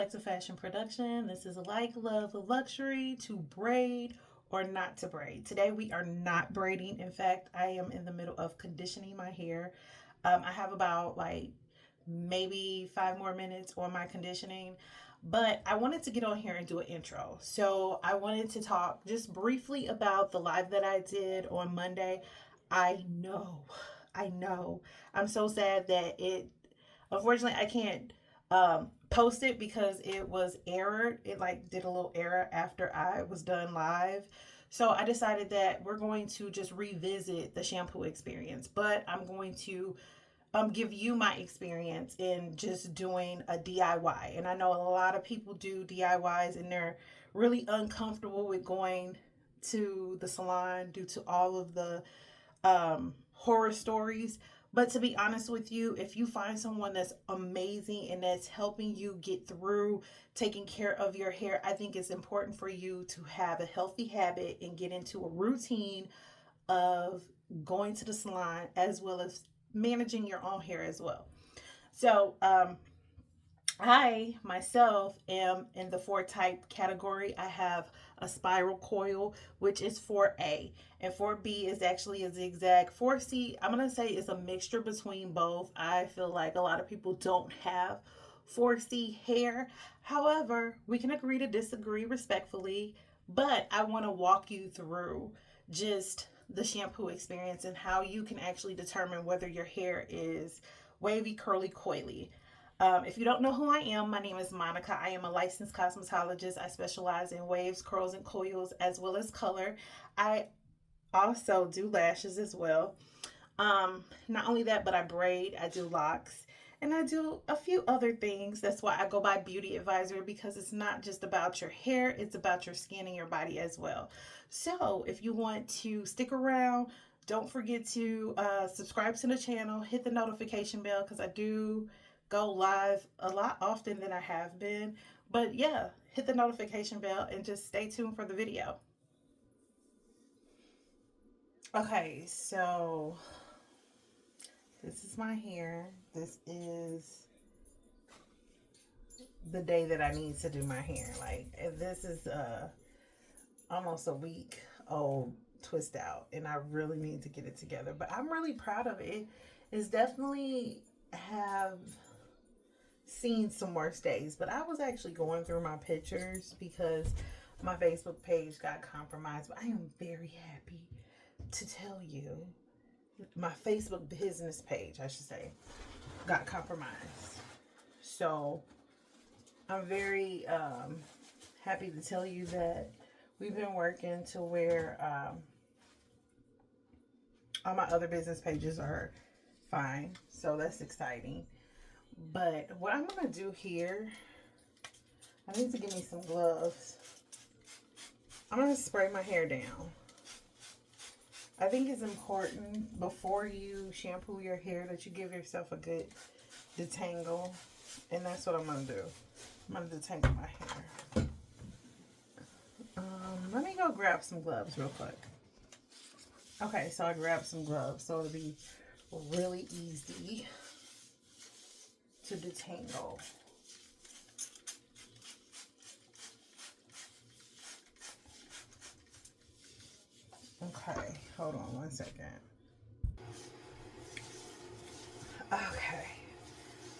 Reflective Fashion Production. This is Like Love Luxury to Braid or Not to Braid. Today we are not braiding. In fact, I am in the middle of conditioning my hair. I have about like maybe 5 more minutes on my conditioning, but I wanted to get on here and do an intro. So I wanted to talk just briefly about the live that I did on Monday. I know, I know. I'm so sad that unfortunately, I can't post it because it was errored. It like did a little error after I was done live. So I decided that we're going to just revisit the shampoo experience, but I'm going to give you my experience in just doing a DIY. And I know a lot of people do DIYs and they're really uncomfortable with going to the salon due to all of the horror stories. But to be honest with you, if you find someone that's amazing and that's helping you get through taking care of your hair, I think it's important for you to have a healthy habit and get into a routine of going to the salon as well as managing your own hair as well. So, I myself am in the 4 type category. I have a spiral coil, which is 4A, and 4B is actually a zigzag. 4C, I'm going to say, is a mixture between both. I feel like a lot of people don't have 4C hair. However, we can agree to disagree respectfully, but I want to walk you through just the shampoo experience and how you can actually determine whether your hair is wavy, curly, coily. If you don't know who I am, my name is Monica. I am a licensed cosmetologist. I specialize in waves, curls, and coils as well as color. I also do lashes as well. Not only that, but I braid, I do locks, and I do a few other things. That's why I go by beauty advisor, because it's not just about your hair, it's about your skin and your body as well. So if you want to stick around, don't forget to subscribe to the channel, hit the notification bell, because I do go live a lot often than I have been. But yeah, hit the notification bell and just stay tuned for the video. Okay, so this is my hair. This is the day that I need to do my hair. Like, this is almost a week old twist out, and I really need to get it together. But I'm really proud of it. It's definitely have seen some worse days, but I was actually going through my pictures because my Facebook page got compromised. But I am very happy to tell you my Facebook business page, I should say, got compromised. So I'm very happy to tell you that we've been working to where all my other business pages are fine. So that's exciting. But what I'm going to do here, I need to give me some gloves. I'm going to spray my hair down. I think it's important before you shampoo your hair that you give yourself a good detangle. And that's what I'm going to do. I'm going to detangle my hair. Let me go grab some gloves real quick. Okay, so I grabbed some gloves. So it'll be really easy to detangle. Okay, hold on one second. Okay,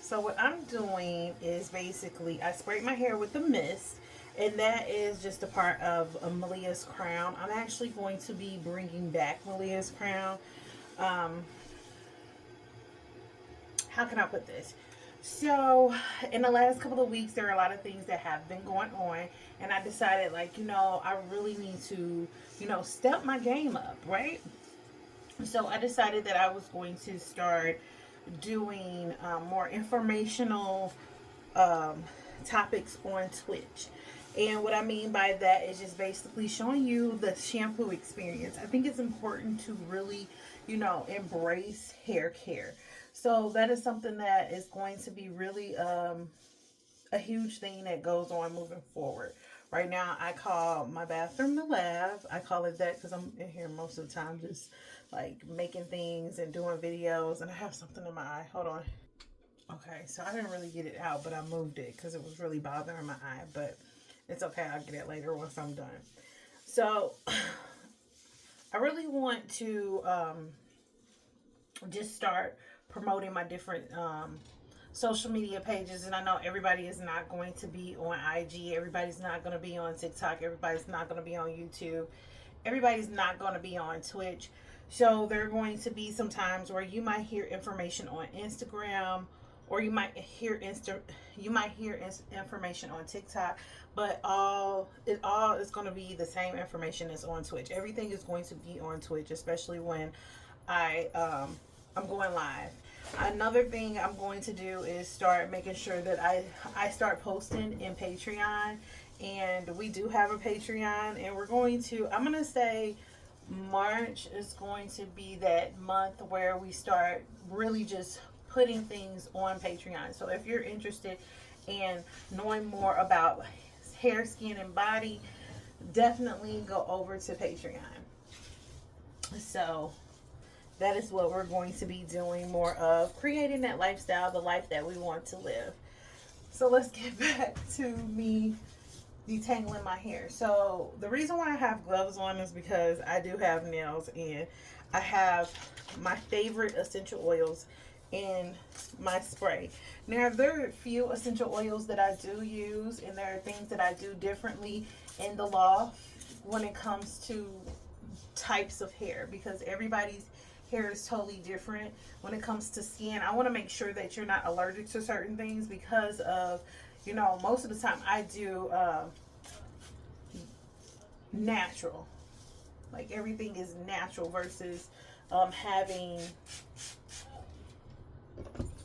so what I'm doing is basically I sprayed my hair with the mist, and that is just a part of Malia's Crown. I'm actually going to be bringing back Malia's Crown. How can I put this? So, in the last couple of weeks, there are a lot of things that have been going on, and I decided, like, I really need to, step my game up, right? So, I decided that I was going to start doing more informational topics on Twitch. And what I mean by that is just basically showing you the shampoo experience. I think it's important to really, embrace hair care. So that is something that is going to be really a huge thing that goes on moving forward. Right now, I call my bathroom the lab. I call it that because I'm in here most of the time just like making things and doing videos. And I have something in my eye. Hold on. Okay, so I didn't really get it out, but I moved it because it was really bothering my eye. But it's okay. I'll get it later once I'm done. So I really want to just start promoting my different social media pages. And I know everybody is not going to be on IG. Everybody's not going to be on TikTok. Everybody's not going to be on YouTube. Everybody's not going to be on Twitch. So there are going to be some times where you might hear information on Instagram, or you might hear information on TikTok, but all is going to be the same information that's on Twitch. Everything is going to be on Twitch, especially when I'm going live. Another thing I'm going to do is start making sure that I start posting in Patreon, and we do have a Patreon, and I'm going to say March is going to be that month where we start really just putting things on Patreon. So if you're interested in knowing more about hair, skin, and body, definitely go over to Patreon. So that is what we're going to be doing more of, creating that lifestyle, the life that we want to live. So let's get back to me detangling my hair. So the reason why I have gloves on is because I do have nails, and I have my favorite essential oils in my spray. Now there are a few essential oils that I do use, and there are things that I do differently in the loft when it comes to types of hair, because everybody's hair is totally different. When it comes to skin, I want to make sure that you're not allergic to certain things, because of, most of the time I do natural. Like, everything is natural versus having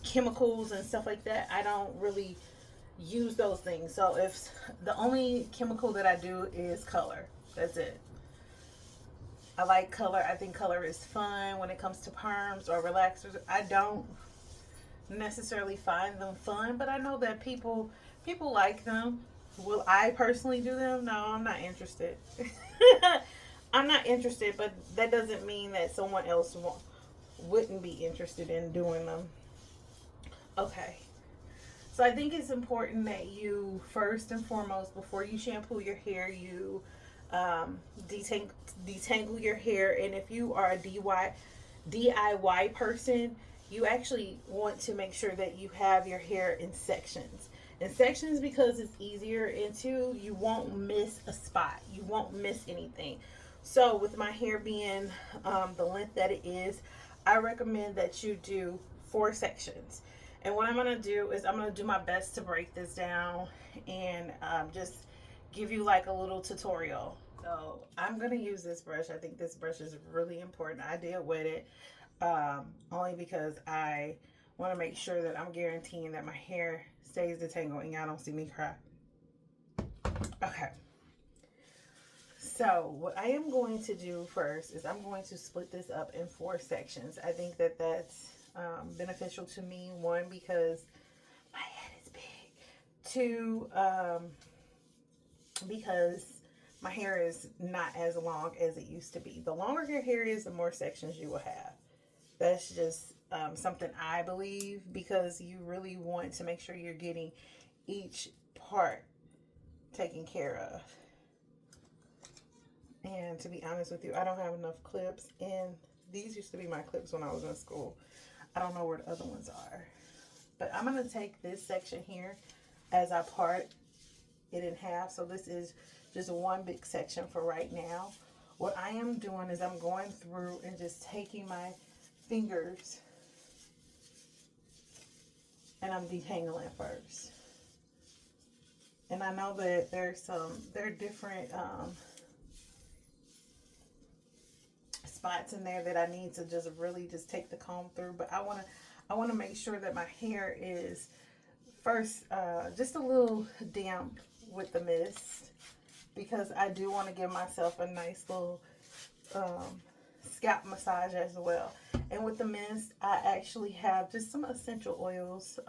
chemicals and stuff like that. I don't really use those things. So if the only chemical that I do is color, that's it. I like color. I think color is fun when it comes to perms or relaxers. I don't necessarily find them fun, but I know that people like them. Will I personally do them? No, I'm not interested. I'm not interested, but that doesn't mean that someone else wouldn't be interested in doing them. Okay. So I think it's important that you, first and foremost, before you shampoo your hair, you detangle your hair. And if you are a DIY person, you actually want to make sure that you have your hair in sections. In sections, because it's easier, and two, you won't miss a spot. You won't miss anything. So with my hair being the length that it is, I recommend that you do 4 sections. And what I'm going to do is I'm going to do my best to break this down and just give you like a little tutorial. So I'm going to use this brush. I think this brush is really important. I did wet it only because I want to make sure that I'm guaranteeing that my hair stays detangled and y'all don't see me cry. Okay. So what I am going to do first is I'm going to split this up in 4 sections. I think that that's beneficial to me. 1, because my head is big. 2, because my hair is not as long as it used to be. The longer your hair is, the more sections you will have. That's just something I believe, because you really want to make sure you're getting each part taken care of. And to be honest with you, I don't have enough clips, and these used to be my clips when I was in school. I don't know where the other ones are. But I'm going to take this section here as I part it in half. So this is just one big section for right now. What I am doing is I'm going through and just taking my fingers and I'm detangling first. And I know that there are different spots in there that I need to just really just take the comb through, but I want to make sure that my hair is first just a little damp with the mist, because I do want to give myself a nice little scalp massage as well. And with the mist, I actually have just some essential oils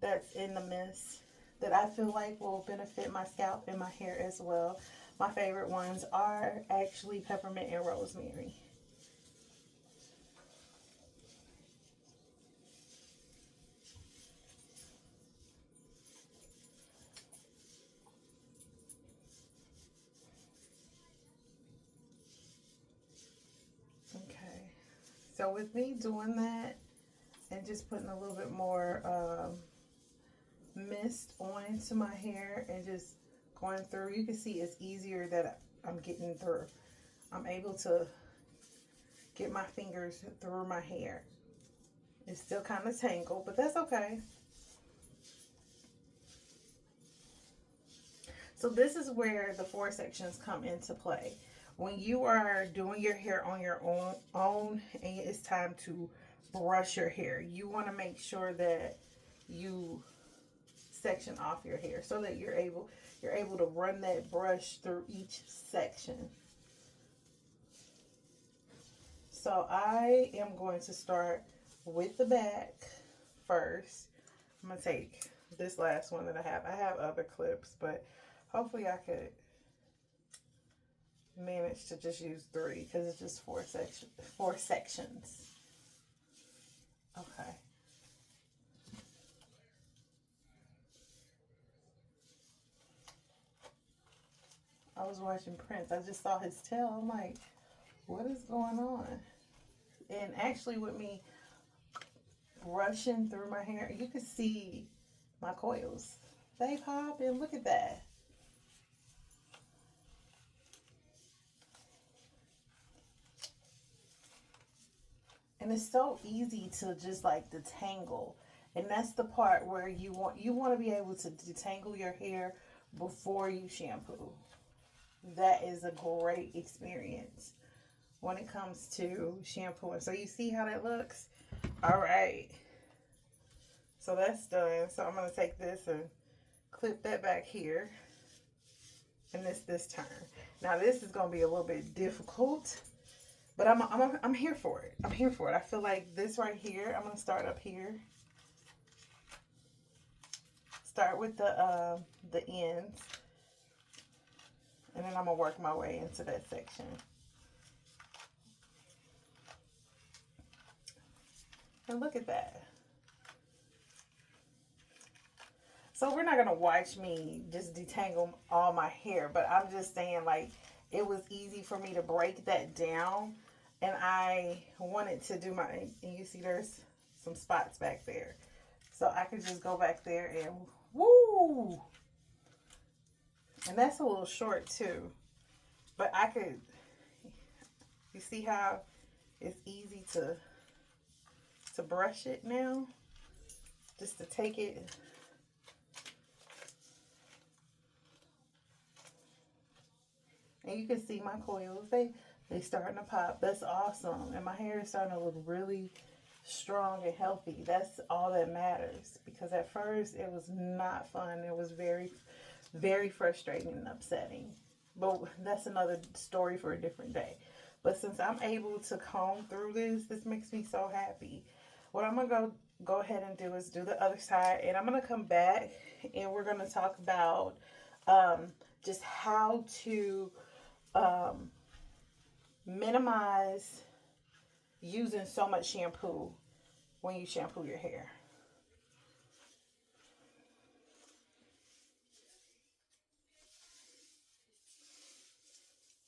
that's in the mist that I feel like will benefit my scalp and my hair as well. My favorite ones are actually peppermint and rosemary. So with me doing that and just putting a little bit more mist onto my hair and just going through, you can see it's easier that I'm getting through. I'm able to get my fingers through my hair. It's still kind of tangled, but that's okay. So this is where the four sections come into play. When you are doing your hair on your own and it's time to brush your hair, you want to make sure that you section off your hair so that you're able to run that brush through each section. So I am going to start with the back first. I'm going to take this last one that I have. I have other clips, but hopefully I could manage to just use 3 because it's just 4 sections. Okay. I was watching Prince. I just saw his tail. I'm like, what is going on? And actually with me brushing through my hair, you can see my coils. They pop and look at that. And it's so easy to just like detangle. And that's the part where you want to be able to detangle your hair before you shampoo. That is a great experience when it comes to shampooing. So you see how that looks? All right. So that's done. So I'm going to take this and clip that back here. And this turn. Now this is going to be a little bit difficult, but I'm here for it. I'm here for it. I feel like this right here, I'm going to start up here. Start with the ends. And then I'm going to work my way into that section. And look at that. So we're not going to watch me just detangle all my hair, but I'm just saying, like, it was easy for me to break that down. And I wanted to do my, and you see there's some spots back there. So I could just go back there and woo! And that's a little short too. But I could, you see how it's easy to brush it now? Just to take it. And you can see my coils, they starting to pop. That's awesome. And my hair is starting to look really strong and healthy. That's all that matters. Because at first it was not fun. It was very, very frustrating and upsetting. But that's another story for a different day. But since I'm able to comb through this makes me so happy. What I'm going to go ahead and do is do the other side. And I'm going to come back and we're going to talk about just how to minimize using so much shampoo when you shampoo your hair.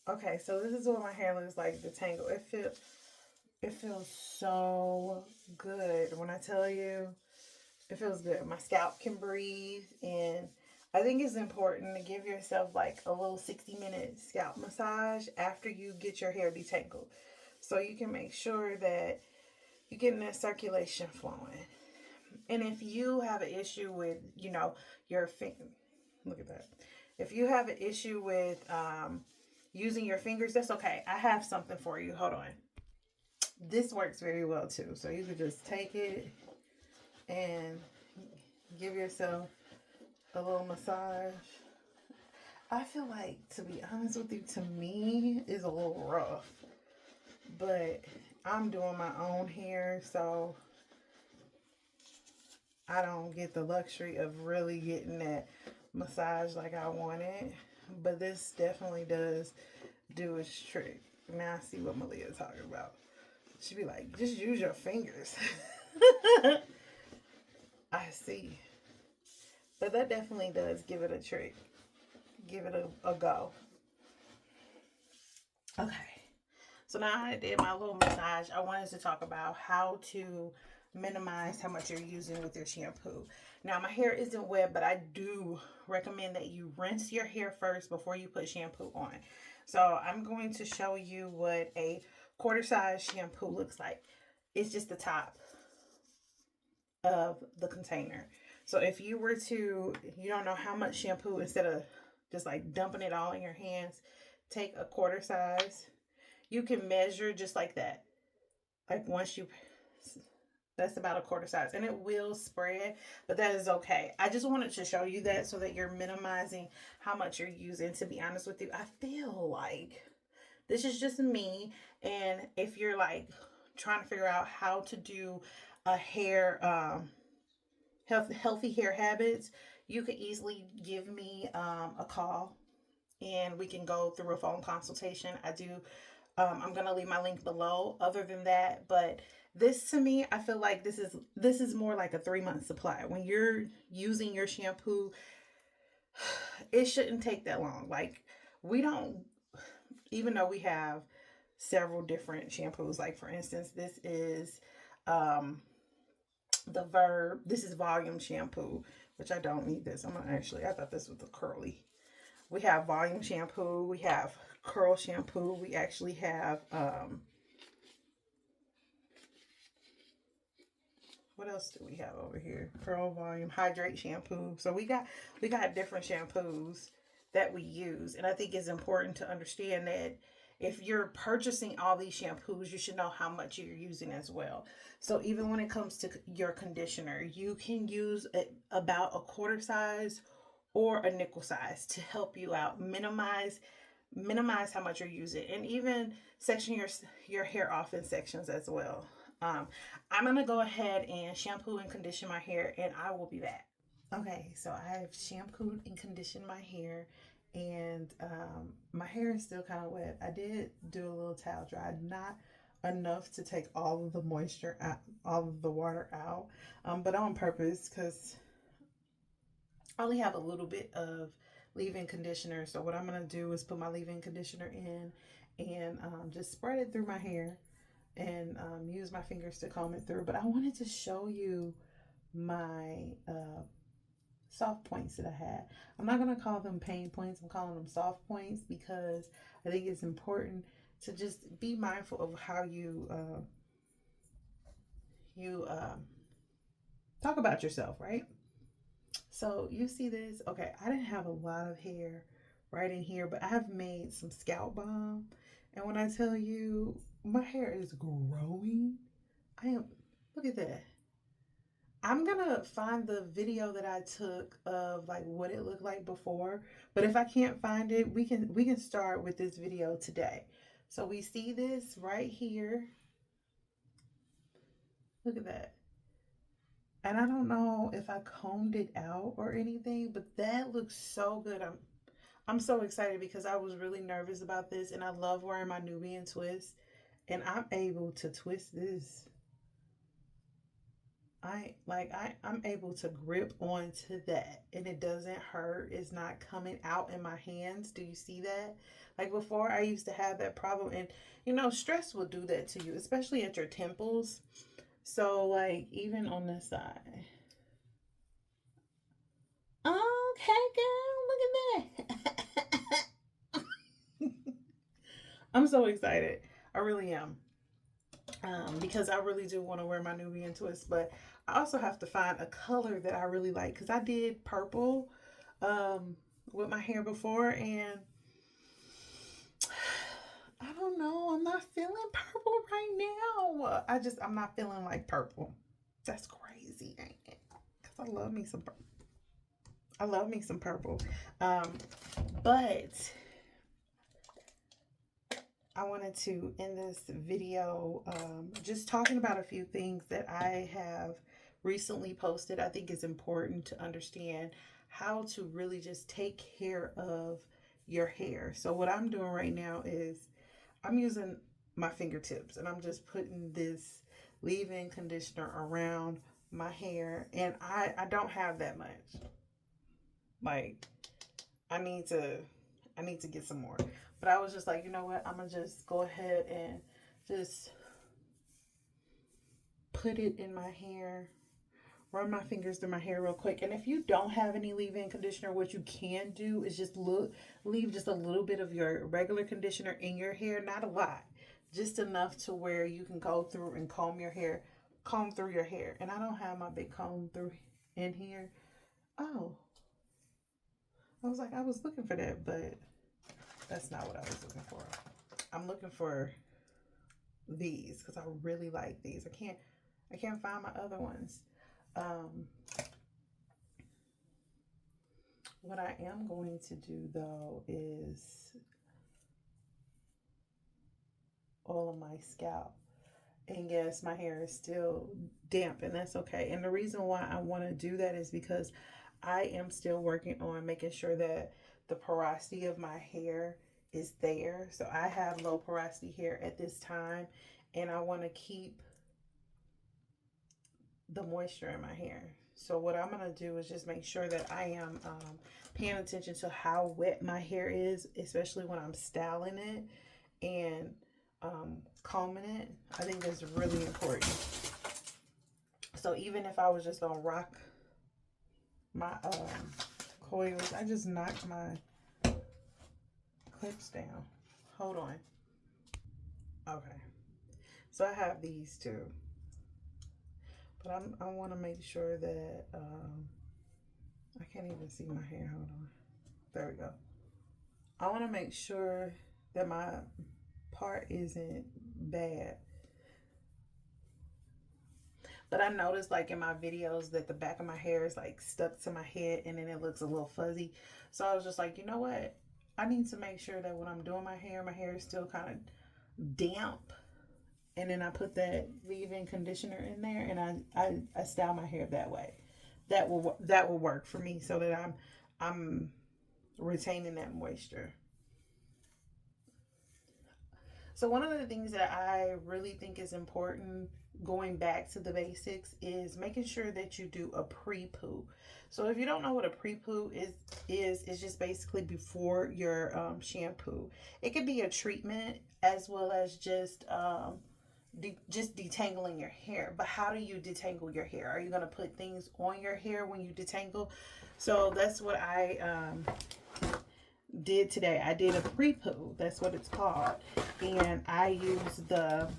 Okay, so this is what my hair looks like detangled. It feels so good. When I tell you, it feels good. My scalp can breathe, and I think it's important to give yourself like a little 60-minute scalp massage after you get your hair detangled. So you can make sure that you're getting that circulation flowing. And if you have an issue with, your finger, look at that. If you have an issue with using your fingers, that's okay. I have something for you. Hold on. This works very well too. So you can just take it and give yourself a little massage. I feel like, to be honest with you, to me, is a little rough. But I'm doing my own hair, so I don't get the luxury of really getting that massage like I wanted. But this definitely does do its trick. Now I see what Malia's talking about. She'd be like, just use your fingers. I see. But that definitely does give it a trick. Give it a go. Okay. So now I did my little massage. I wanted to talk about how to minimize how much you're using with your shampoo. Now my hair isn't wet, but I do recommend that you rinse your hair first before you put shampoo on. So I'm going to show you what a quarter size shampoo looks like. It's just the top of the container. So if you were to, you don't know how much shampoo, instead of just like dumping it all in your hands, take a quarter size. You can measure just like that. Like once you, that's about a quarter size, and it will spread, but that is okay. I just wanted to show you that so that you're minimizing how much you're using. To be honest with you, I feel like this is just me. And if you're like trying to figure out how to do a hair, healthy hair habits, you could easily give me a call and we can go through a phone consultation. I do. I'm gonna leave my link below. Other than that, but this to me, I feel like this is more like a 3 month supply. When you're using your shampoo, it shouldn't take that long. Like we don't, even though we have several different shampoos. Like for instance, this is um, the Verb. This is volume shampoo, which I don't need this. I'm gonna actually. I thought this was the curly. We have volume shampoo. We have curl shampoo. We actually have what else do we have over here? Curl, volume, hydrate shampoo. So we got different shampoos that we use, and I think it's important to understand that if you're purchasing all these shampoos, you should know how much you're using as well. So even when it comes to your conditioner, you can use about a quarter size or a nickel size to help you out. Minimize how much you're using, and even section your hair off in sections as well. um, I'm gonna go ahead and shampoo and condition my hair, and I will be back. Okay, so I've shampooed and conditioned my hair, and my hair is still kind of wet. I did do a little towel dry, not enough to take all of the moisture out, all of the water out, but on purpose because I only have a little bit of leave-in conditioner. So what I'm gonna do is put my leave-in conditioner in and just spread it through my hair and use my fingers to comb it through. But I wanted to show you my soft points that I had. I'm not going to call them pain points. I'm calling them soft points because I think it's important to just be mindful of how you talk about yourself, right? So you see this? Okay, I didn't have a lot of hair right in here, but I have made some scalp balm. And when I tell you my hair is growing, I am, look at that. I'm gonna find the video that I took of like what it looked like before. But if I can't find it, we can start with this video today. So we see this right here. Look at that. And I don't know if I combed it out or anything, but that looks so good. I'm so excited because I was really nervous about this, and I love wearing my Nubian twist, and I'm able to twist this. I'm able to grip onto that and it doesn't hurt. It's not coming out in my hands. Do you see that? Like before I used to have that problem, and stress will do that to you, especially at your temples. So like even on this side. Okay, girl, look at that. I'm so excited. I really am. Because I really do want to wear my Nubian twist, but I also have to find a color that I really like because I did purple with my hair before, and I don't know, I'm not feeling purple right now. I'm not feeling like purple. That's crazy, ain't it? Because I love me some purple. I love me some purple. Um, but I wanted to end this video just talking about a few things that I have recently posted. I think it's important to understand how to really just take care of your hair. So what I'm doing right now is I'm using my fingertips and I'm just putting this leave-in conditioner around my hair, and I don't have that much. Like I need to I need to get some more. But I was just like, you know what? I'm going to just go ahead and just put it in my hair, run my fingers through my hair real quick. And if you don't have any leave-in conditioner, what you can do is just leave just a little bit of your regular conditioner in your hair, not a lot, just enough to where you can go through and comb through your hair. And I don't have my big comb through in here. Oh, I was like, I was looking for that, but that's not what I was looking for. I'm looking for these because I really like these. I can't find my other ones. What I am going to do though is oil my scalp. And yes, my hair is still damp, and that's okay. And the reason why I want to do that is because I am still working on making sure that the porosity of my hair is there. So I have low porosity hair at this time, and I want to keep the moisture in my hair. So what I'm going to do is just make sure that I am paying attention to how wet my hair is, especially when I'm styling it and combing it. I think that's really important. So even if I was just going to rock my coils, I just knocked my clips down. Hold on. Okay. So I have these two. But I want to make sure that, I can't even see my hair. Hold on. There we go. I want to make sure that my part isn't bad. But I noticed like in my videos that the back of my hair is like stuck to my head and then it looks a little fuzzy. So I was just like, you know what? I need to make sure that when I'm doing my hair is still kind of damp. And then I put that leave-in conditioner in there, and I style my hair that way. That will work for me, so that I'm retaining that moisture. So one of the things that I really think is important, going back to the basics, is making sure that you do a pre-poo. So if you don't know what a pre-poo is it's just basically before your shampoo. It could be a treatment as well as just detangling your hair. But how do you detangle your hair? Are you going to put things on your hair when you detangle? So that's what I did today. I did a pre-poo. That's what it's called. And I used the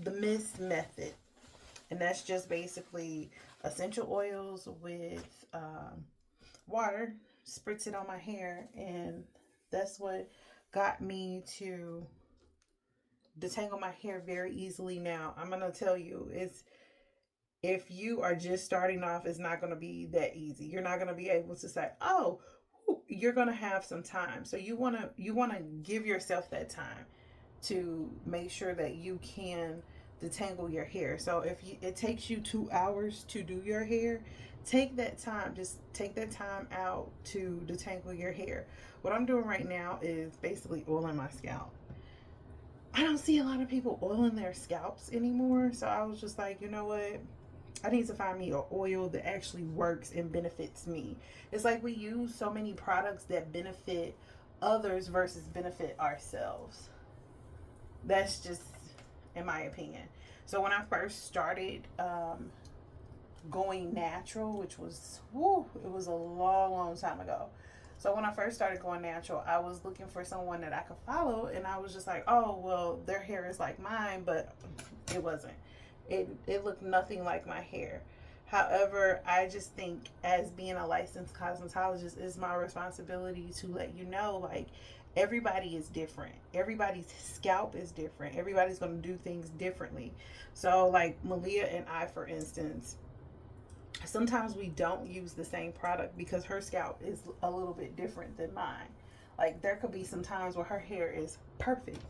mist method. And that's just basically essential oils with water. Spritz it on my hair. And that's what got me to detangle my hair very easily. Now I'm gonna tell you, if you are just starting off, it's not gonna be that easy. You're not gonna be able to say, oh, you're gonna have some time. So you wanna give yourself that time to make sure that you can detangle your hair. So if it takes you 2 hours to do your hair, take that time. Just take that time out to detangle your hair. What I'm doing right now is basically oiling my scalp. I don't see a lot of people oiling their scalps anymore. So I was just like, you know what? I need to find me an oil that actually works and benefits me. It's like we use so many products that benefit others versus benefit ourselves. That's just in my opinion. So when I first started going natural, which was, it was a long time ago. So when I first started going natural, I was looking for someone that I could follow, and I was just like, oh, well, their hair is like mine, but it wasn't. It looked nothing like my hair. However, I just think as being a licensed cosmetologist, it's my responsibility to let you know, like, everybody is different. Everybody's scalp is different. Everybody's going to do things differently. So like Malia and I, for instance, sometimes we don't use the same product because her scalp is a little bit different than mine. Like there could be some times where her hair is perfect.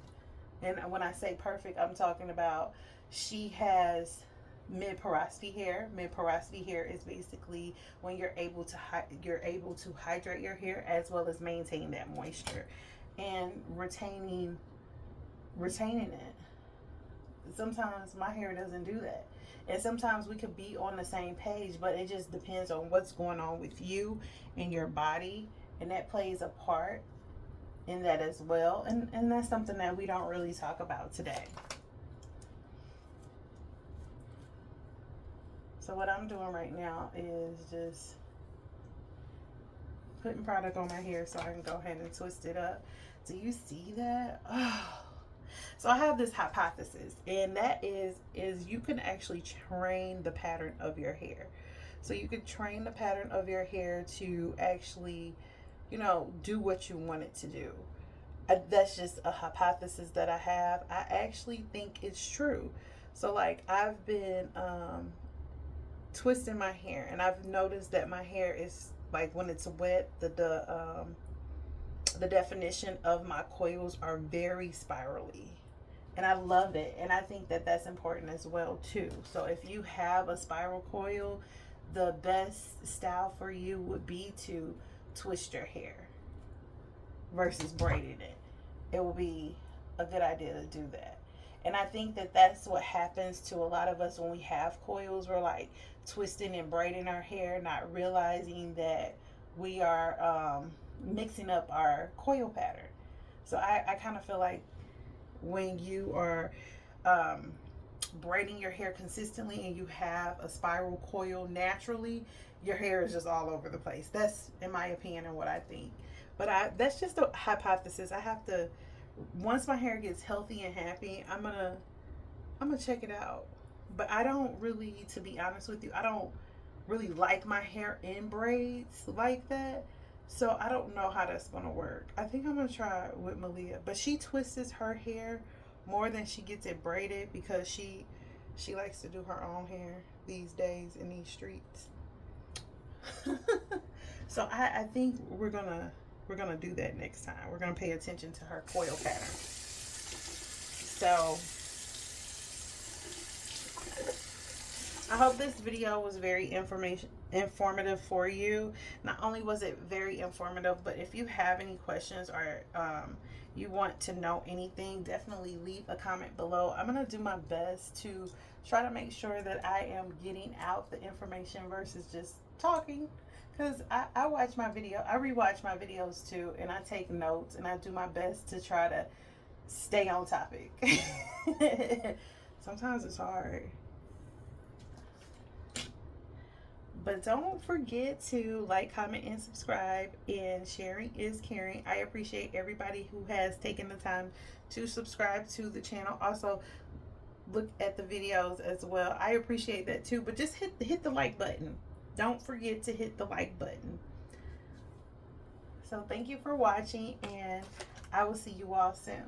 And when I say perfect, I'm talking about she has mid porosity hair. Mid porosity hair is basically when you're able to hydrate your hair as well as maintain that moisture and retaining it. Sometimes my hair doesn't do that. And sometimes we could be on the same page, but it just depends on what's going on with you and your body, and that plays a part in that as well. And that's something that we don't really talk about today. So what I'm doing right now is just putting product on my hair so I can go ahead and twist it up. Do you see that? Oh. So I have this hypothesis, and that is you can actually train the pattern of your hair. So you could train the pattern of your hair to actually, you know, do what you want it to do. That's just a hypothesis that I have. I actually think it's true. So like I've been twisting my hair, and I've noticed that my hair is like when it's wet, the definition of my coils are very spirally, and I love it, and I think that that's important as well too. So if you have a spiral coil, the best style for you would be to twist your hair versus braiding it. It will be a good idea to do that. And I think that that's what happens to a lot of us when we have coils. We're like twisting and braiding our hair, not realizing that we are mixing up our coil pattern. So I kind of feel like when you are um, braiding your hair consistently and you have a spiral coil naturally, your hair is just all over the place. That's in my opinion and what I think. But that's just a hypothesis. I have to, once my hair gets healthy and happy, I'm gonna check it out. But I don't really, to be honest with you, I don't really like my hair in braids like that. So I don't know how that's gonna work. I think I'm gonna try it with Malia. But she twists her hair more than she gets it braided because she likes to do her own hair these days in these streets. So I think we're gonna do that next time. We're gonna pay attention to her coil pattern. So I hope this video was very informative for you. Not only was it very informative, but if you have any questions or you want to know anything, definitely leave a comment below. I'm going to do my best to try to make sure that I am getting out the information versus just talking. Because I watch my video, I rewatch my videos too, and I take notes, and I do my best to try to stay on topic. Sometimes it's hard. But don't forget to like, comment, and subscribe. And sharing is caring. I appreciate everybody who has taken the time to subscribe to the channel. Also, look at the videos as well. I appreciate that too. But just hit the like button. Don't forget to hit the like button. So thank you for watching, and I will see you all soon.